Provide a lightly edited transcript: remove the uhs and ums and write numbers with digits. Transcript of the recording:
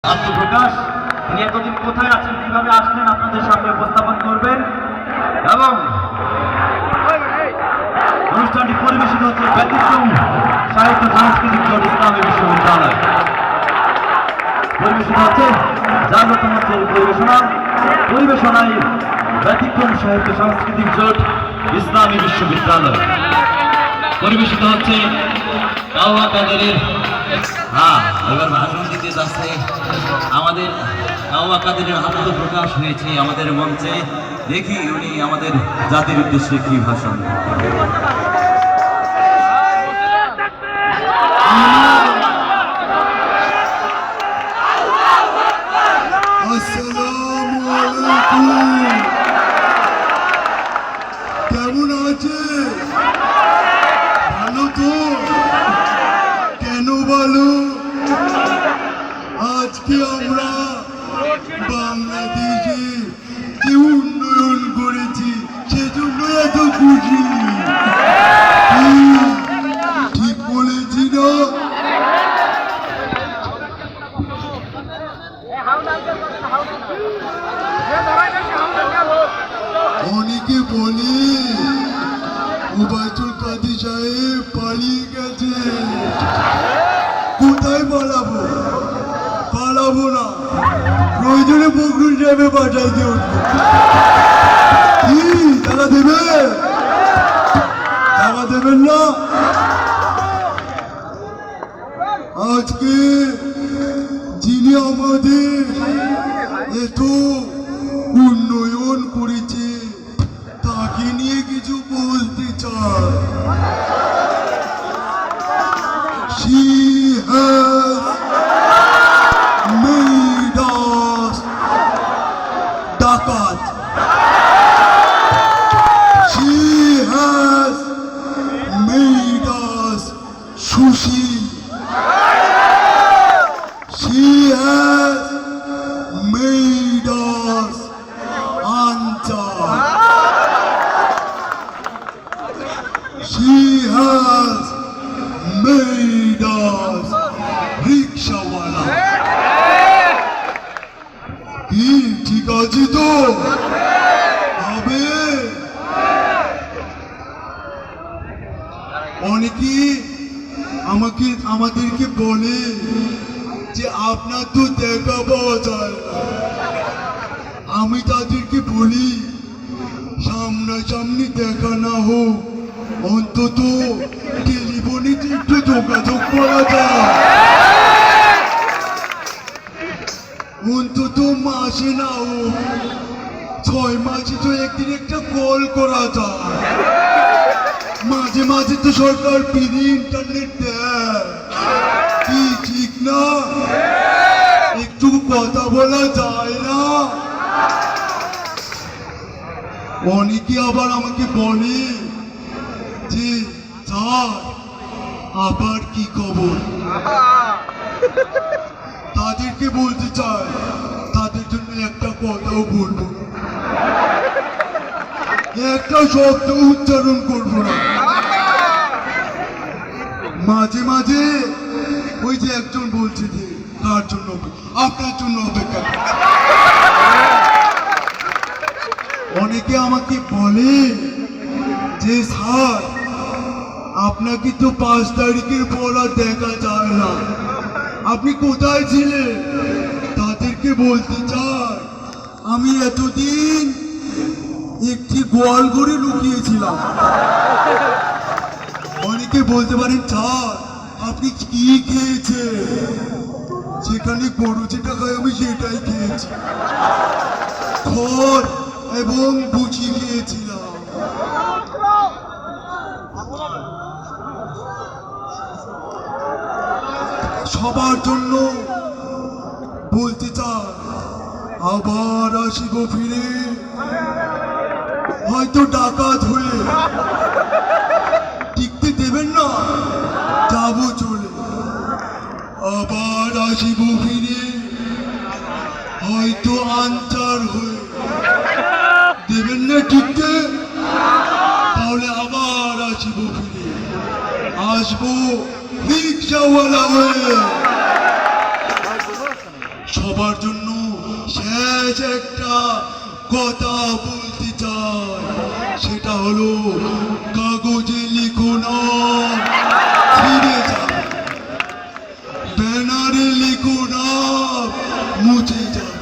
আত্মপ্রকাশ তিনি এতদিন কোথায় আছেন, কিভাবে আসলেন আপনাদের সামনে উপস্থাপন করবেন এবং অনুষ্ঠানটি পরিবেশিত হচ্ছে ব্যতিক্রম সাহিত্য সাংস্কৃতিক জোট ইসলামী বিশ্ববিদ্যালয়। পরিবেশিত হচ্ছে জাগ্রত মঞ্চের পরিবেশনায় ব্যতিক্রম সাহিত্য সাংস্কৃতিক জোট ইসলামী বিশ্ববিদ্যালয়। পরিবেশিত হচ্ছে কাওয়া কাদেরের এবার ভাষণ দিতে যাচ্ছে আমাদের কাওয়া কাদেরের আত্মপ্রকাশ হয়েছে আমাদের মঞ্চে। দেখি উনি আমাদের জাতির উদ্দেশ্যে কি ভাষণ। কেমন আছে? ভালো তো? কেন বলো? আজকে আমরা বাংলাদেশে যে উন্নয়ন করেছি সেজন্য এত খুশি। ঠিক বলেছি না? অনেকে বলে ওবায়দুল কাদের সাহেব পালিয়ে গেছে। কোথায় পালাবো? পালাবো না, প্রয়োজনে বকরুল সাহেবে পাঠাই দিয়ে উঠবো। কি টাকা দেবে? টাকা দেবেন না? আজকে যিনি আমাদের এত উন্নয়ন করেছে তাকে নিয়ে কিছু বলতে চাই। She has made us ডাকাত। She has made us Sushil. She has made us Ansar. She has made us রিক্সাওয়ালা। কি ঠিক আছে তো? হবে? অনেকে আমাদেরকে বলে যে আপনার তো দেখা পাওয়া যায় না। আমি তাদেরকে বলি সামনাসামনি দেখা না হোক অন্তত টেলিফোনে একটু যোগাযোগ করা যায়। অন্তত মাসে না হোক 6 মাসে তো একদিন একটা কল করা যায়। মাঝে মাঝে তো সরকার ফ্রি ইন্টারনেট দেয়। কি ঠিক না? একটু কথা বলা যায় না? অনেকে আবার আমাকে বলে যে স্যার আবার কি খবর। তাদেরকে বলতে চাই তাদের জন্য একটা কথাও বলবো না, একটা শব্দ উচ্চারণ করবো না। মাঝে মাঝে ওই যে একজন বলছে যে কার জন্য? আপনার জন্য অপেক্ষা। অনেকে আমাকে বলে যে স্যার আপনাকে তো 5 তারিখের পর আর দেখা যায় না, আপনি কোথায় ছিলেন? তাদেরকে বলতে চাই আমি এতদিন একটি গোয়াল ঘরে লুকিয়েছিলাম। অনেকে বলতে পারেন স্যার আপনি কি খেয়েছেন? সেখানে গরু যেটা খায় আমি সেটাই খেয়েছি, খড় এবং বুঝি খেয়েছিলাম। সবার জন্য বলতে চাই আবার আসিব ফিরে, হয়তো ডাকাত হয়ে। টিকতে দেবেন না? যাবো চলে। আবার আসিব ফিরে, হয়তো আনচার হয়ে। দেবেন না টিকতে? তাহলে আবার আসিব ফিরে, আসবো রিক্সাওয়ালা হয়ে। সবার জন্য শেষ একটা কথা বলতে চাই, সেটা হলো কাগজে লিখো না ছিঁড়ে যাবে, ব্যানারে লিখো না মুছে যাবে।